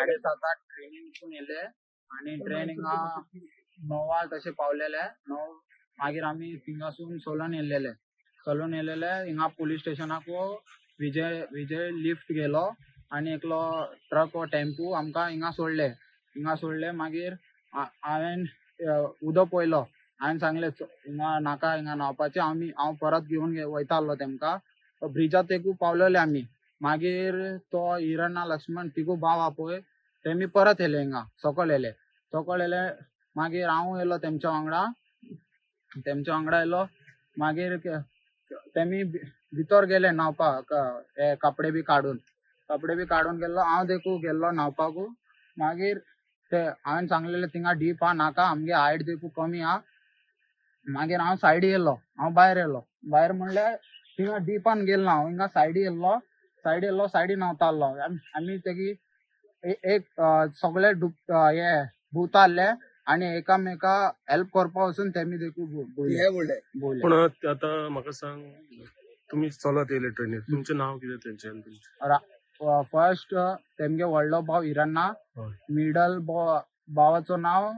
7:30 ट्रेनिंगसून येले आणि ट्रेनिंग 9 तसे पावलेले 9 मागीर आमी थिंगासून चलोन येलेले हिंगा पोलीस स्टेशनाक विजय लिफ्ट गेलो आणि एकलो ट्रक व टेम्पो आमकां हिंगा सोडले मागीर हांवें उदो पयलो हांवें सांगलें हिंगा नाका हिंगा न्हांवपाचें हांव परत घेवन वयतालो तेमकां ब्रिजार तेकू पावलेले आमी मागीर तो हिरण्णा लक्ष्मण तिगू भाव हा पळय तेमी परत येले हिंगा सकयल येले मागीर हांव येयलो तेमच्या वांगडा येयलो मागीर तेमी भितर गेले न्हांवपाक कपडे बी काडून गेल्लो हांव देखू गेल्लो न्हांवपाकू मागीर ते हांवें सांगलेलें थिंगा डीप हा नाका आमगे हायट देखू कमी हा मागीर हांव सायडी येयलो हांव भायर म्हणल्यार थिंगा डीपान गेलो ना हांव हिंगा सायडी येयलो सायडी न्हांवतालो आमी तेगी एक सगळे भूत आहले आणि एकामेका हेल्प करपा वचून तेमी देखू बोलले पण आता म्हाका सांग तुम्ही चलत येयले ट्रेनीर तुमचें नाव कितें तेंचें फर्स्ट तेमगे व्हडलो भाव हिरण्णा मिडल भावाचो नाव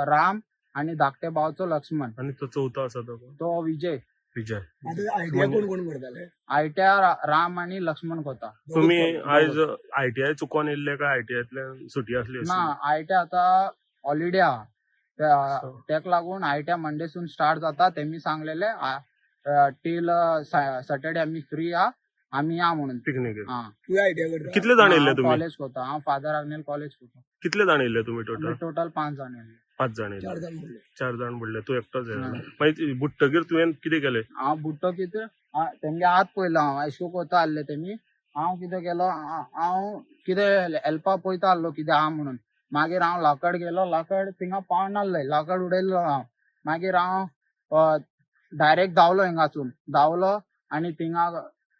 राम आणि धाकटे भावाचो लक्ष्मण आणि तो चौथा आसा तो विजय आयडिया कोण करताले आयटीआय राम आणि लक्ष्मण होता तुम्ही आयज आयटीआय चुकोन येयल्ले काय आयटीआयतल्यान सुटी आसली ना आयटीआय आता हॉलिडे हा तेक लागून आयटीआय मंडेसून स्टार्ट जाता तेमी सांगलेले टील सॅटर्डे आम्ही फ्री हा आम्ही या म्हणून पिकनिक कितले जाण येयले तुम्ही कॉलेज होता हांव फादर आग्नेल कॉलेज होता कितले जाण येयले तुम्ही टोटल 5 जाण येयले 5 जाण येयले 4 जाण बुडले तू एकटोच येयलो मागीर बुडटगीर तुवें कितें केलें हांव बुडटो कितें तेमगे हात पयलो हांव अशें कोता आहले तेमी हांव कितें केलो हांव कितें हेल्पा पयता आहलो कितें आहा म्हणून मागीर हांव लाकड गेलो लाकड थिंगा पावन आहले लाकड उडयलो हांव मागीर हांव डायरेक्ट धांवलो आणि थिंगा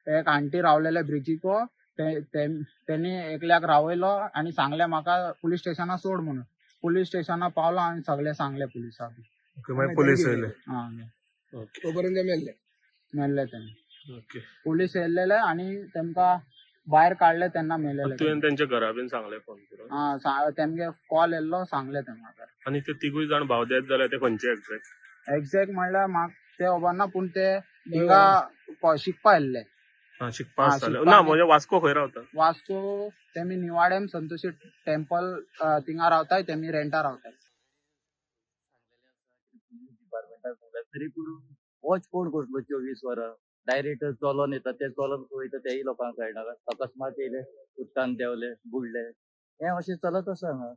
एक आंटी रावलेले ब्रिजीको तेनी एकल्याक रावयलो आणि सांगले म्हाका पुलीस स्टेशना सोड म्हणून पुलीस स्टेशना पावलो आणि सगळे सांगले पुलिसाक पुलीस येयले तोपर्यंत मेल्ले तेमी पुलीस येयलेले आणि तेमकां भायर काडले तेन्ना मेलेले तुवें तेंच्या घरा बीन सांगले फोन करून तेमगे कॉल येयल्लो सांगले तेमकां आणि ते तिगूय जाण भाव देत जाल्यार ते खंयचे एक्झॅक्ट म्हणल्यार म्हाका ते खबर ना पूण ते हिंगा शिकपा येयल्ले शिकपा आसताले ना म्हणजे वास्को खंय रावता वास्को तेमी निवाडेम संतोशी टेम्पल थिंगा रावताय तेमी रेंटा रावताय तरी पूण वॉच कोण करतलो 24 वरां डायरेक्ट चलोन येता ते चलोन वयता तेय लोकांक कळना अकस्मात येयले उदकान देंवले बुडले हें अशें चलत आसा हांगा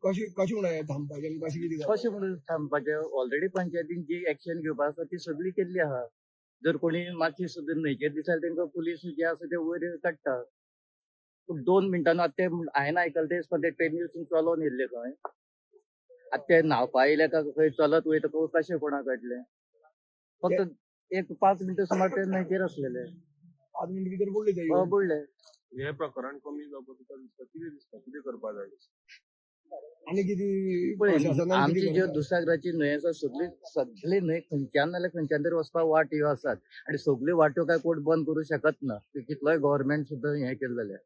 कशें म्हणून थांबपाचें ऑलरेडी पंचायतीन जी एक्शन घेवपाक आसा ती सगळी केल्ली आहा जर कोणी मातशी सुद्दां न्हंयचेर दिसल्यार तांकां पुलीस जे आसा ते वयर काडटा पूण 2 मिनटांनी आतां ते हांवें आयकलां ते ट्रेनीसून चलोन येयल्ले खंय आतां ते न्हांवपा येयले काय खंय चलत वयता कशें कोणा कळटलें फक्त एक 5 मिनटां सुमार ते न्हंयचेर आसलेले 5 मिनटां भितर बुडले हे प्रकरण कमी जावपाक तुका दिसता कितें करपा जाय आनी कितें आमची ज्यो दुसऱ्याची न्हंय आसा सगळी न्हंय खंयच्यान नाल्यार खंयच्यान तरी वचपाक वाट ह्यो आसात आनी सगळ्यो वाट्यो काय कोण बंद करूं शकत ना कितलोय गव्हर्नमेंट सुद्दां हें केलें जाल्यार